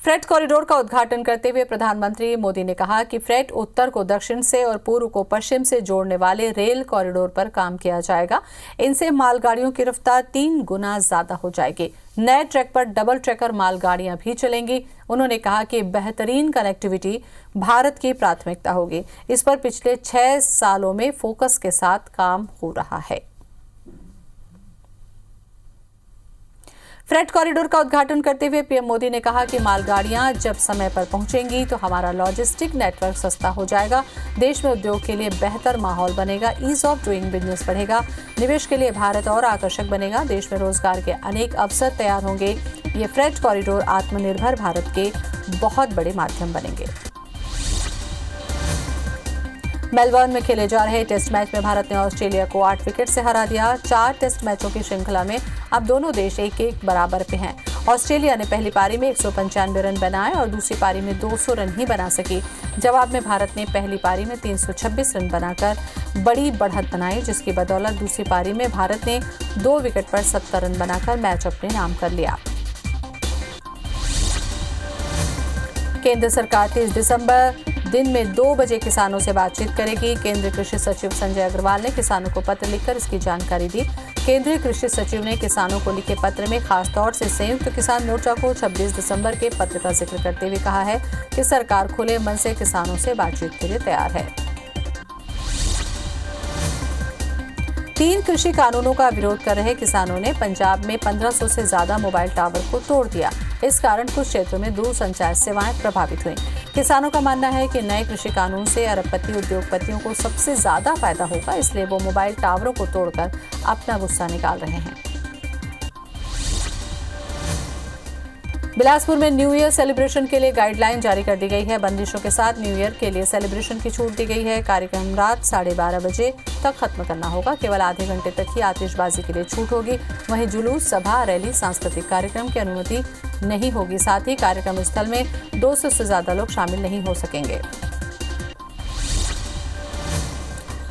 Freight corridor का उद्घाटन करते हुए प्रधानमंत्री मोदी ने कहा कि फ्रेट उत्तर को दक्षिण से और पूर्व को पश्चिम से जोड़ने वाले रेल कॉरिडोर पर काम किया जाएगा। इनसे मालगाड़ियों की रफ्तार 3 गुना ज्यादा हो जाएगी। नए ट्रैक पर डबल ट्रैकर मालगाड़ियां भी चलेंगी। उन्होंने कहा कि बेहतरीन कनेक्टिविटी भारत की प्राथमिकता होगी। इस पर पिछले 6 सालों में फोकस के साथ काम हो रहा है। फ्रेट कॉरिडोर का उद्घाटन करते हुए पीएम मोदी ने कहा कि मालगाड़ियां जब समय पर पहुंचेंगी तो हमारा लॉजिस्टिक नेटवर्क सस्ता हो जाएगा, देश में उद्योग के लिए बेहतर माहौल बनेगा, ईज ऑफ डूइंग बिजनेस बढ़ेगा, निवेश के लिए भारत और आकर्षक बनेगा, देश में रोजगार के अनेक अवसर तैयार होंगे। ये फ्रेट कॉरिडोर आत्मनिर्भर भारत के बहुत बड़े माध्यम बनेंगे। मेलबर्न में खेले जा रहे टेस्ट मैच में भारत ने ऑस्ट्रेलिया को 8 विकेट से हरा दिया। 4 टेस्ट मैचों की श्रृंखला में अब दोनों देश 1-1 बराबर पे हैं। ऑस्ट्रेलिया ने पहली पारी में 195 रन बनाए और दूसरी पारी में 200 रन ही बना सकी। जवाब में भारत ने पहली पारी में 326 रन बनाकर बड़ी बढ़त बनाई, जिसकी बदौलत दूसरी पारी में भारत ने 2 विकेट पर 70 रन बनाकर मैच अपने नाम कर लिया। केंद्र सरकार 30 दिसंबर दिन में 2 बजे किसानों से बातचीत करेगी। केंद्रीय कृषि सचिव संजय अग्रवाल ने किसानों को पत्र लिखकर इसकी जानकारी दी। केंद्रीय कृषि सचिव ने किसानों को लिखे पत्र में खासतौर से संयुक्त किसान मोर्चा को 26 दिसंबर के पत्र का जिक्र करते हुए कहा है कि सरकार खुले मन से किसानों से बातचीत के लिए तैयार है। 3 कृषि कानूनों का विरोध कर रहे किसानों ने पंजाब में 1500 से ज्यादा मोबाइल टावर को तोड़ दिया। इस कारण कुछ क्षेत्रों में दूरसंचार सेवाएं प्रभावित हुई। किसानों का मानना है कि नए कृषि कानून से अरबपति उद्योगपतियों को सबसे ज्यादा फायदा होगा, इसलिए वो मोबाइल टावरों को तोड़कर अपना गुस्सा निकाल रहे हैं। बिलासपुर में न्यू ईयर सेलिब्रेशन के लिए गाइडलाइन जारी कर दी गई है। बंदिशों के साथ न्यू ईयर के लिए सेलिब्रेशन की छूट दी गई है। कार्यक्रम रात 12:30 बजे तक खत्म करना होगा। केवल आधे घंटे तक ही आतिशबाजी के लिए छूट होगी। वहीं जुलूस, सभा, रैली, सांस्कृतिक कार्यक्रम की अनुमति नहीं होगी। साथ ही कार्यक्रम स्थल में 200 से ज्यादा लोग शामिल नहीं हो सकेंगे।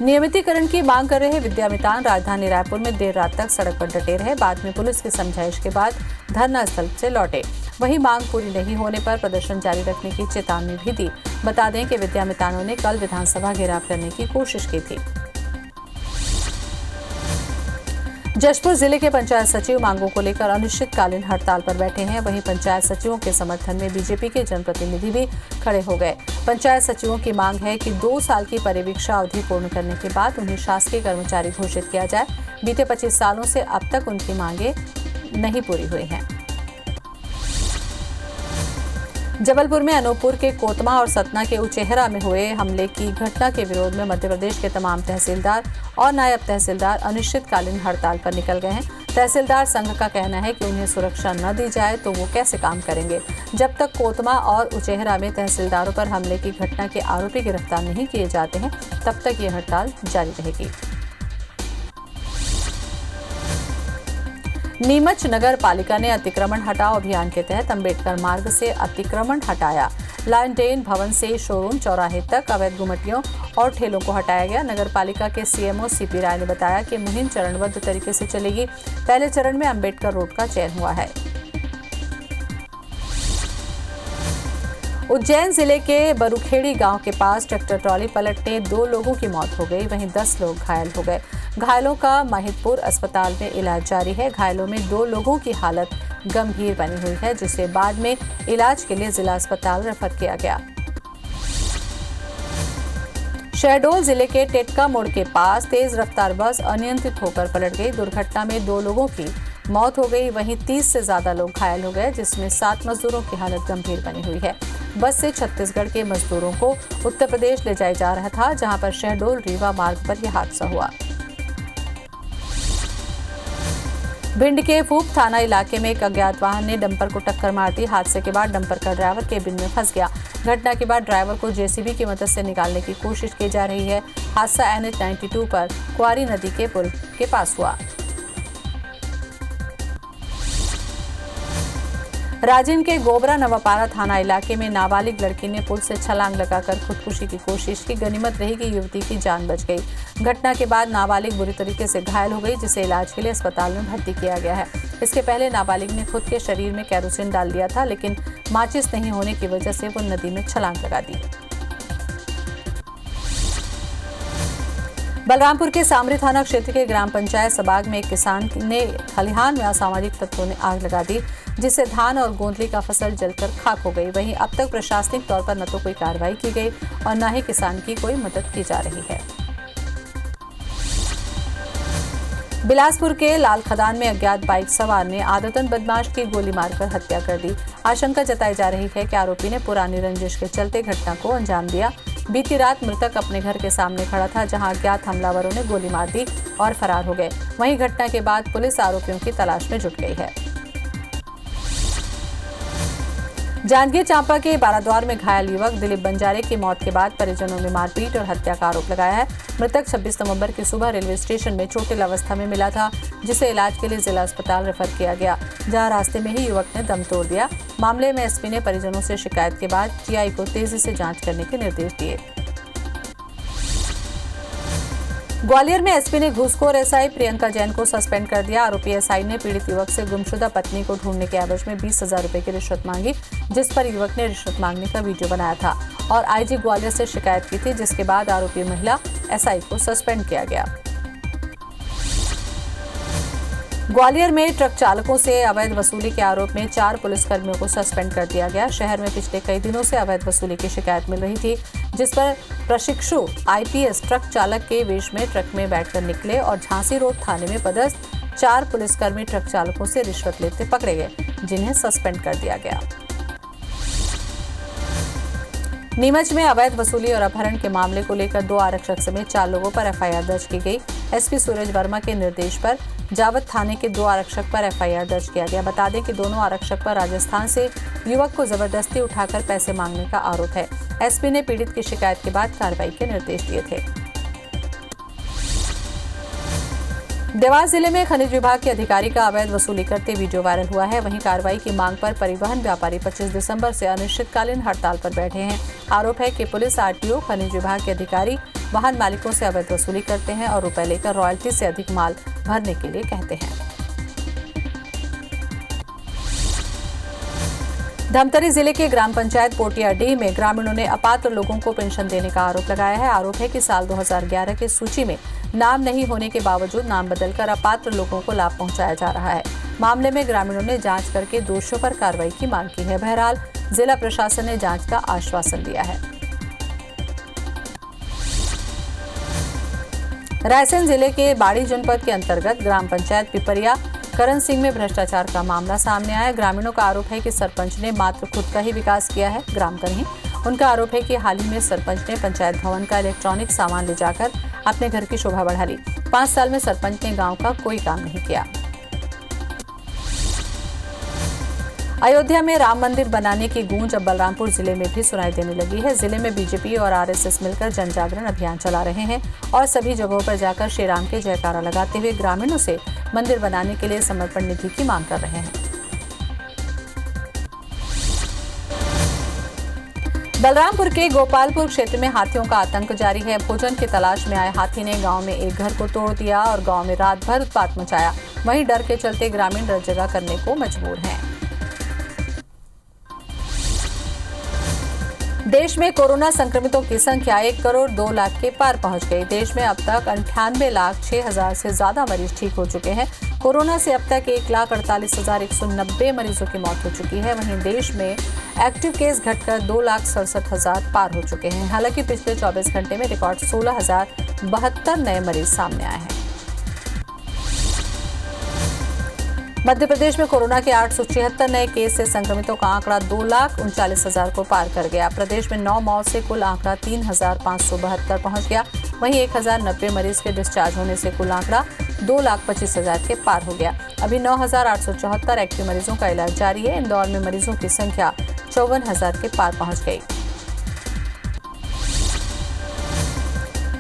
नियमितीकरण की मांग कर रहे विद्यामितान राजधानी रायपुर में देर रात तक सड़क पर डटे रहे। बाद में पुलिस की समझाइश के बाद धरना स्थल से लौटे। वहीं मांग पूरी नहीं होने पर प्रदर्शन जारी रखने की चेतावनी भी दी। बता दें कि विद्यामितानों ने कल विधानसभा घेराव करने की कोशिश की थी। जशपुर जिले के पंचायत सचिव मांगों को लेकर अनिश्चितकालीन हड़ताल पर बैठे हैं। वहीं पंचायत सचिवों के समर्थन में बीजेपी के जनप्रतिनिधि भी खड़े हो गए। पंचायत सचिवों की मांग है कि 2 साल की परिवीक्षा अवधि पूर्ण करने के बाद उन्हें शासकीय कर्मचारी घोषित किया जाए। बीते 25 सालों से अब तक उनकी मांगे नहीं पूरी हुई हैं। जबलपुर में अनूपपुर के कोतमा और सतना के उचेहरा में हुए हमले की घटना के विरोध में मध्य प्रदेश के तमाम तहसीलदार और नायब तहसीलदार अनिश्चितकालीन हड़ताल पर निकल गए हैं। तहसीलदार संघ का कहना है कि उन्हें सुरक्षा न दी जाए तो वो कैसे काम करेंगे। जब तक कोतमा और उचेहरा में तहसीलदारों पर हमले की घटना के आरोपी गिरफ्तार नहीं किए जाते हैं, तब तक ये हड़ताल जारी रहेगी। नीमच नगर पालिका ने अतिक्रमण हटाओ अभियान के तहत अंबेडकर मार्ग से अतिक्रमण हटाया। लालटेन भवन से शोरूम चौराहे तक अवैध गुमटियों और ठेलों को हटाया गया। नगर पालिका के सीएमओ सीपी राय ने बताया कि मुहिम चरणबद्ध तरीके से चलेगी। पहले चरण में अंबेडकर रोड का चयन हुआ है। उज्जैन जिले के बरुखेड़ी गांव के पास ट्रैक्टर ट्रॉली पलटने 2 लोगों की मौत हो गई, वहीं 10 लोग घायल हो गए। घायलों का महिदपुर अस्पताल में इलाज जारी है। घायलों में 2 लोगों की हालत गंभीर बनी हुई है, जिसे बाद में इलाज के लिए जिला अस्पताल रेफर किया गया। शहडोल जिले के टेटका मोड़ के पास तेज रफ्तार बस अनियंत्रित होकर पलट गई। दुर्घटना में 2 लोगों की मौत हो गई, वहीं 30 से ज्यादा लोग घायल हो गए, जिसमें 7 मजदूरों की हालत गंभीर बनी हुई है। बस से छत्तीसगढ़ के मजदूरों को उत्तर प्रदेश ले जाया जा रहा था, जहां पर शहडोल रीवा मार्ग पर यह हादसा हुआ। भिंड के फूप थाना इलाके में एक अज्ञात वाहन ने डंपर को टक्कर मार दी। हादसे के बाद डंपर का ड्राइवर केबिन में फंस गया। घटना के बाद ड्राइवर को जेसीबी की मदद से निकालने की कोशिश की जा रही है। हादसा NH 92 पर कुआरी नदी के पुल के पास हुआ। राजिन के गोबरा नवापारा थाना इलाके में नाबालिग लड़की ने पुल से छलांग लगाकर खुदकुशी की कोशिश की। गनीमत रही कि युवती की जान बच गई। घटना के बाद नाबालिग बुरी तरीके से घायल हो गई, जिसे इलाज के लिए अस्पताल में भर्ती किया गया है। इसके पहले नाबालिग ने खुद के शरीर में केरोसिन डाल दिया था, लेकिन माचिस नहीं होने की वजह से वो नदी में छलांग लगा दी। बलरामपुर के सामरी थाना क्षेत्र के ग्राम पंचायत सबाग में एक किसान ने खलिहान में असामाजिक तत्वों ने आग लगा दी, जिससे धान और गोंदली का फसल जलकर खाक हो गई। वहीं अब तक प्रशासनिक तौर पर न तो कोई कार्रवाई की गई और न ही किसान की कोई मदद की जा रही है। बिलासपुर के लाल खदान में अज्ञात बाइक सवार ने आदतन बदमाश की गोली मारकर हत्या कर दी। आशंका जताई जा रही है कि आरोपी ने पुरानी रंजिश के चलते घटना को अंजाम दिया। बीती रात मृतक अपने घर के सामने खड़ा था, जहां अज्ञात हमलावरों ने गोली मार दी और फरार हो गए। वहीं घटना के बाद पुलिस आरोपियों की तलाश में जुट गई है। जांजगीर चांपा के बाराद्वार में घायल युवक दिलीप बंजारे की मौत के बाद परिजनों में मारपीट और हत्या का आरोप लगाया है। मृतक 26 नवंबर की सुबह रेलवे स्टेशन में चोटिल अवस्था में मिला था, जिसे इलाज के लिए जिला अस्पताल रेफर किया गया, जहां रास्ते में ही युवक ने दम तोड़ दिया। मामले में एसपी ने परिजनों से शिकायत के बाद टीआई को तेजी से जांच करने के निर्देश दिए। ग्वालियर में एसपी ने घूसखोर एसआई प्रियंका जैन को सस्पेंड कर दिया। आरोपी एसआई ने पीड़ित युवक से गुमशुदा पत्नी को ढूंढने के एवज में 20,000 रुपए की रिश्वत मांगी, जिस पर युवक ने रिश्वत मांगने का वीडियो बनाया था और आईजी ग्वालियर से शिकायत की थी, जिसके बाद आरोपी महिला एसआई को सस्पेंड किया गया। ग्वालियर में ट्रक चालकों से अवैध वसूली के आरोप में 4 पुलिसकर्मियों को सस्पेंड कर दिया गया। शहर में पिछले कई दिनों से अवैध वसूली की शिकायत मिल रही थी, जिस पर प्रशिक्षु आईपीएस ट्रक चालक के वेश में ट्रक में बैठकर निकले और झांसी रोड थाने में पदस्थ 4 पुलिसकर्मी ट्रक चालकों से रिश्वत लेते पकड़े गए, जिन्हें सस्पेंड कर दिया गया। नीमच में अवैध वसूली और अपहरण के मामले को लेकर 2 आरक्षक समेत 4 लोगों पर एफआईआर दर्ज की गई। एसपी सूरज वर्मा के निर्देश पर जावत थाने के 2 आरक्षक पर एफआईआर दर्ज किया गया। बता दें कि दोनों आरक्षक पर राजस्थान से युवक को जबरदस्ती उठाकर पैसे मांगने का आरोप है। एसपी ने पीड़ित की शिकायत के बाद कार्रवाई के निर्देश दिए थे। देवास जिले में खनिज विभाग के अधिकारी का अवैध वसूली करते वीडियो वायरल हुआ है। वहीं कार्रवाई की मांग पर परिवहन व्यापारी 25 दिसंबर से अनिश्चितकालीन हड़ताल पर बैठे हैं। आरोप है कि पुलिस, आरटीओ, खनिज विभाग के अधिकारी वाहन मालिकों से अवैध वसूली करते हैं और रुपए लेकर रॉयल्टी से अधिक माल भरने के लिए कहते हैं। धमतरी जिले के ग्राम पंचायत पोटियाडीह में ग्रामीणों ने अपात्र लोगों को पेंशन देने का आरोप लगाया है। आरोप है कि साल 2011 की सूची में नाम नहीं होने के बावजूद नाम बदलकर अपात्र लोगों को लाभ पहुंचाया जा रहा है। मामले में ग्रामीणों ने जांच करके दोषियों पर कार्रवाई की मांग की है। बहरहाल जिला प्रशासन ने जांच का आश्वासन दिया है। रायसेन जिले के बाड़ी जनपद के अंतर्गत ग्राम पंचायत पिपरिया करण सिंह में भ्रष्टाचार का मामला सामने आया है। ग्रामीणों का आरोप है कि सरपंच ने मात्र खुद का ही विकास किया है। ग्राम करही उनका आरोप है कि हाल ही में सरपंच ने पंचायत भवन का इलेक्ट्रॉनिक सामान ले जाकर अपने घर की शोभा बढ़ा ली। 5 साल में सरपंच ने गांव का कोई काम नहीं किया। अयोध्या में राम मंदिर बनाने की गूंज अब बलरामपुर जिले में भी सुनाई देने लगी है। जिले में बीजेपी और आरएसएस मिलकर जन जागरण अभियान चला रहे हैं और सभी जगहों पर जाकर श्री राम के जयकारा लगाते हुए ग्रामीणों से मंदिर बनाने के लिए समर्पण निधि की मांग कर रहे हैं। बलरामपुर के गोपालपुर क्षेत्र में हाथियों का आतंक जारी है। भोजन की तलाश में आए हाथी ने गांव में एक घर को तोड़ दिया और गांव में रात भर उत्पात मचाया। वहीं डर के चलते ग्रामीण रत जगह करने को मजबूर हैं। देश में कोरोना संक्रमितों की संख्या 1 करोड़ 2 लाख के पार पहुंच गई। देश में अब तक 98,06,000 से ज्यादा मरीज ठीक हो चुके हैं। कोरोना से अब तक 1,48,190 मरीजों की मौत हो चुकी है। वहीं देश में एक्टिव केस घटकर 2,67,000 पार हो चुके हैं। हालांकि पिछले 24 घंटे में रिकॉर्ड 16,072 नए मरीज सामने आए हैं। मध्य प्रदेश में कोरोना के 876 नए केस से संक्रमितों का आंकड़ा 2,39,000 को पार कर गया। प्रदेश में 9 मौत से कुल आंकड़ा 3,572 पहुंच गया। वहीं 1,090 मरीज के डिस्चार्ज होने से कुल आंकड़ा 2,25,000 के पार हो गया। अभी 9,874 एक्टिव मरीजों का इलाज जारी है। इंदौर में मरीजों की संख्या 54,000 के पार पहुंच गई।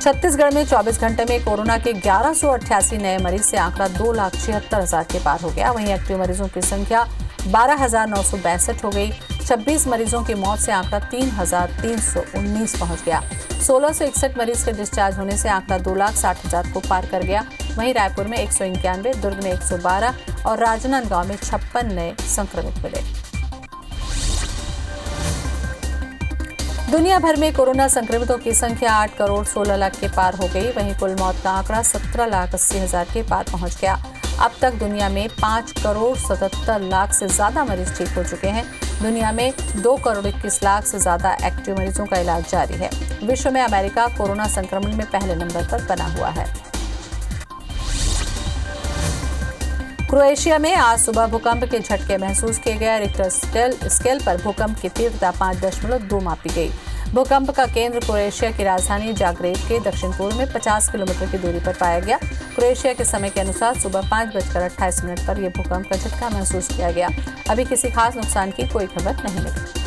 छत्तीसगढ़ में 24 घंटे में कोरोना के 1188 नए मरीज से आंकड़ा 2,76,000 के पार हो गया। वहीं एक्टिव मरीजों की संख्या 12,962 हो गई। 26 मरीजों की मौत से आंकड़ा 3,319 पहुंच गया। 1661 मरीज के डिस्चार्ज होने से आंकड़ा 2,60,000 को पार कर गया। वहीं रायपुर में 191, दुर्ग में 112 और राजनांदगांव में 56 नए संक्रमित मिले। दुनिया भर में कोरोना संक्रमितों की संख्या 8 करोड़ 16 लाख के पार हो गई। वहीं कुल मौत का आंकड़ा 17,80,000 के पार पहुंच गया। अब तक दुनिया में 5 करोड़ 77 लाख से ज्यादा मरीज ठीक हो चुके हैं। दुनिया में 2 करोड़ 21 लाख से ज्यादा एक्टिव मरीजों का इलाज जारी है। विश्व में अमेरिका कोरोना संक्रमण में पहले नंबर पर बना हुआ है। क्रोएशिया में आज सुबह भूकंप के झटके महसूस किए गए। रिक्टर स्केल पर भूकंप की तीव्रता 5.2 मापी गई। भूकंप का केंद्र क्रोएशिया की राजधानी जाग्रेब के दक्षिण पूर्व में 50 किलोमीटर की दूरी पर पाया गया। क्रोएशिया के समय के अनुसार सुबह 5:28 पर यह भूकंप का झटका महसूस किया गया। अभी किसी खास नुकसान की कोई खबर नहीं मिली।